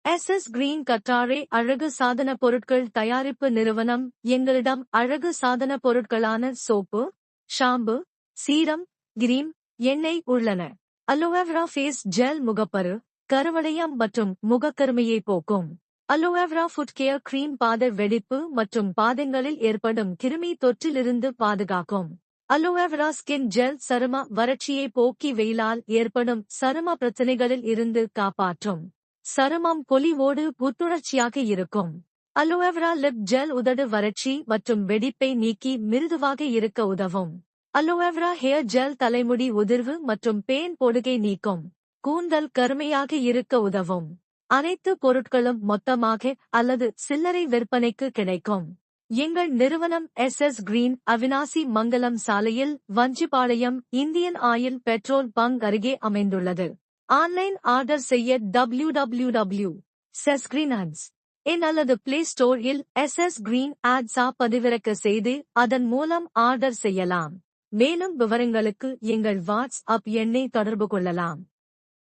SS green கற்றாழை அழகு சாதன பொருட்கள் தயாரிப்பு நிறுவனம். எங்களிடம் அழகு சாதன பொருட்களான சோப்பு, ஷாம்பு, சீரம், கிரீம், எண்ணெய் உள்ளன. அலோவேரா ஃபேஸ் ஜெல் முகப்பரு, கருவளையம் மற்றும் முகக்கருமையை போக்கும். அலோவேரா ஃபுட் கேர் கிரீம் பாத வெடிப்பு மற்றும் பாதங்களில் ஏற்படும் கிருமி தொற்றிலிருந்து பாதுகாக்கும். அலோவேரா ஸ்கின் ஜெல் சரும வறட்சியை போக்கி வெயிலால் ஏற்படும் சரும பிரச்சனைகளில் இருந்து காப்பாற்றும். சருமம் பொலிவோடு புத்துணர்ச்சியாக இருக்கும். அலோவேரா லிப் ஜெல் உதடு வறட்சி மற்றும் வெடிப்பை நீக்கி மிருதுவாக இருக்க உதவும். அலோவேரா ஹேர் ஜெல் தலைமுடி உதிர்வு மற்றும் பேன் பொடுகை நீக்கும். கூந்தல் கருமையாக இருக்க உதவும். அனைத்து பொருட்களும் மொத்தமாக அல்லது சில்லறை விற்பனைக்கு கிடைக்கும். எங்கள் நிறுவனம் SS கிரீன், அவினாசி மங்கலம் சாலையில், Vanjipalayam, Indian Oil petrol bunk அருகே அமைந்துள்ளது. ஆன்லைன் ஆர்டர் செய்ய www.ssgreenads.in அல்லது பிளே ஸ்டோரில் SS கிரீன் ஆட்ஸா பதிவிறக்க செய்து அதன் மூலம் ஆர்டர் செய்யலாம். மேலும் விவரங்களுக்கு எங்கள் வாட்ஸ்அப் எண்ணை தொடர்பு கொள்ளலாம்.